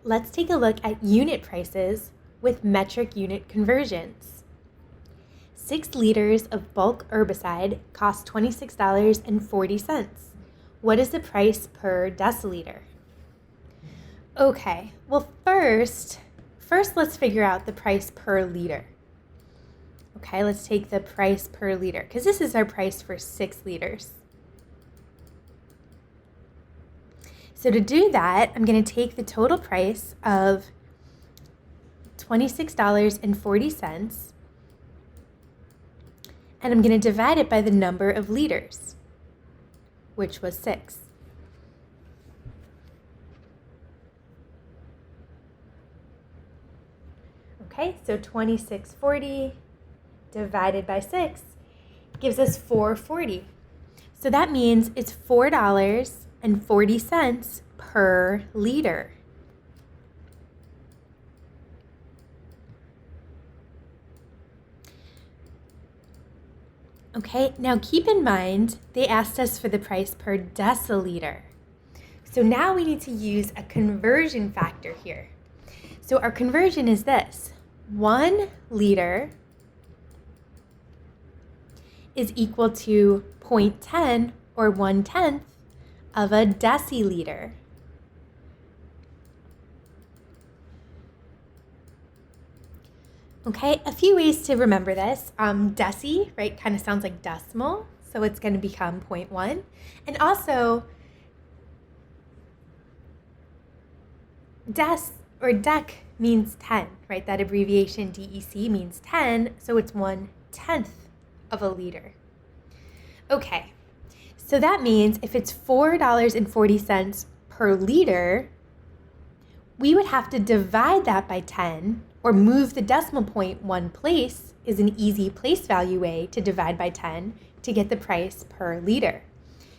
let's take a look at unit prices with metric unit conversions. 6 liters of bulk herbicide costs $26.40. What is the price per deciliter? Okay, well first let's figure out the price per liter. Okay, let's take the price per liter because this is our price for 6 liters. So to do that, I'm going to take the total price of $26.40 and I'm going to divide it by the number of liters, which was 6. Okay, so $26.40 divided by 6 gives us $4.40. So that means it's $4.40 per liter. Okay, now keep in mind they asked us for the price per deciliter. So now we need to use a conversion factor here. So our conversion is this. 1 liter is equal to 0.10 or 1/10 of a deciliter. Okay, a few ways to remember this. Deci, right, kind of sounds like decimal, so it's going to become 0.1. And also, dec means 10, right? That abbreviation DEC means 10, so it's 1/10 of a liter. Okay, so that means if it's $4.40 per liter, we would have to divide that by 10 or move the decimal point one place is an easy place value way to divide by 10 to get the price per liter.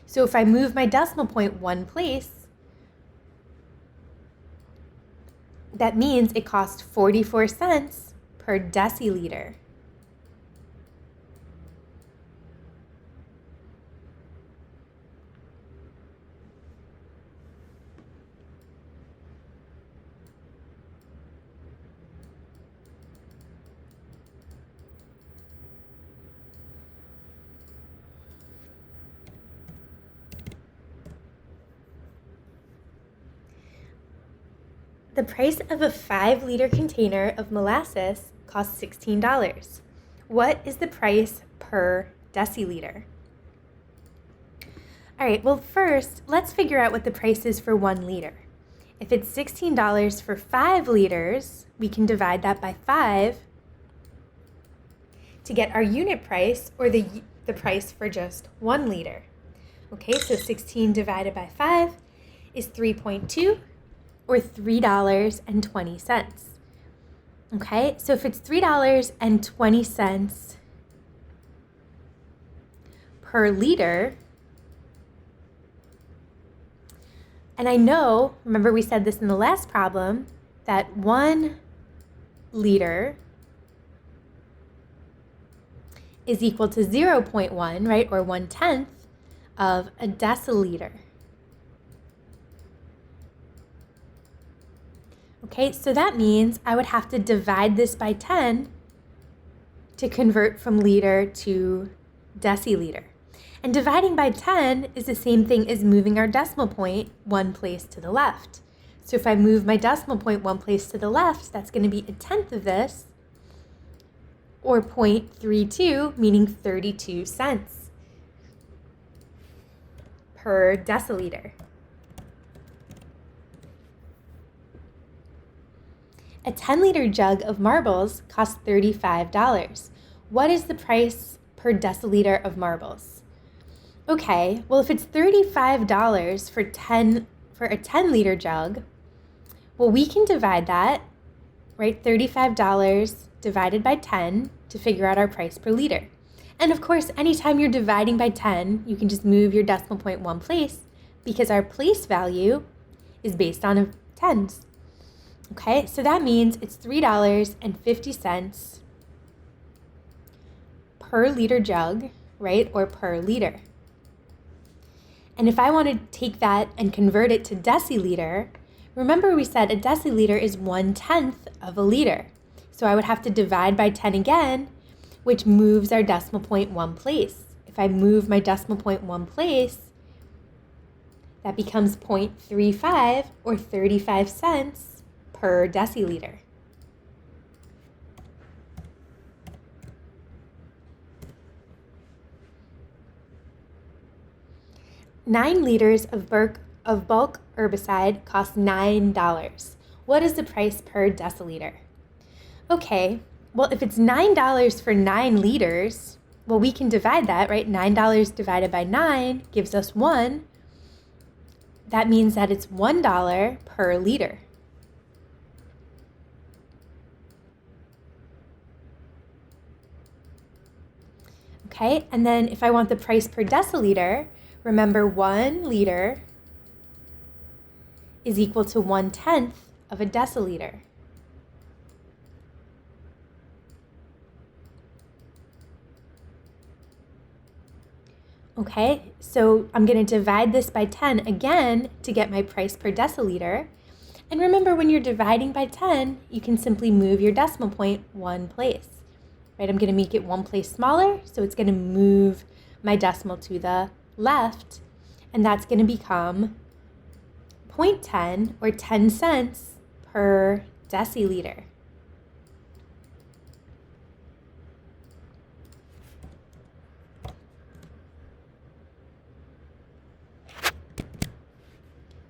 So if I move my decimal point one place, that means it costs 44 cents per deciliter. The price of a 5-liter container of molasses costs $16. What is the price per deciliter? All right, well first, let's figure out what the price is for 1 liter. If it's $16 for 5 liters, we can divide that by 5 to get our unit price or the price for just 1 liter. Okay, so 16 divided by 5 is 3.2. or $3.20. Okay, so if it's $3.20 per liter, and I know, remember we said this in the last problem, that 1 liter is equal to 0.1, right, or 1/10 of a deciliter. Okay, so that means I would have to divide this by 10 to convert from liter to deciliter. And dividing by 10 is the same thing as moving our decimal point one place to the left. So if I move my decimal point one place to the left, that's going to be 1/10 of this, or 0.32, meaning 32 cents per deciliter. A 10-liter jug of marbles costs $35. What is the price per deciliter of marbles? Okay, well if it's $35 for a 10-liter jug, well we can divide that, right? $35 divided by 10 to figure out our price per liter. And of course, anytime you're dividing by 10, you can just move your decimal point one place because our place value is based on tens. Okay, so that means it's $3.50 per liter jug, right, or per liter. And if I want to take that and convert it to deciliter, Remember we said a deciliter is 1/10 of a liter. So I would have to divide by 10 again, which moves our decimal point one place. If I move my decimal point one place, that becomes 0.35 or 35 cents per deciliter. Nine liters of bulk herbicide costs $9. What is the price per deciliter? Okay, well, if it's $9 for 9 liters, well, we can divide that, right? $9 divided by 9 gives us 1. That means that it's $1 per liter. Okay, and then if I want the price per deciliter, remember 1 liter is equal to 1/10 of a deciliter. Okay, so I'm going to divide this by 10 again to get my price per deciliter. And remember, when you're dividing by 10, you can simply move your decimal point one place. Right, I'm going to make it one place smaller, so it's going to move my decimal to the left, and that's going to become 0.10 or 10 cents per deciliter.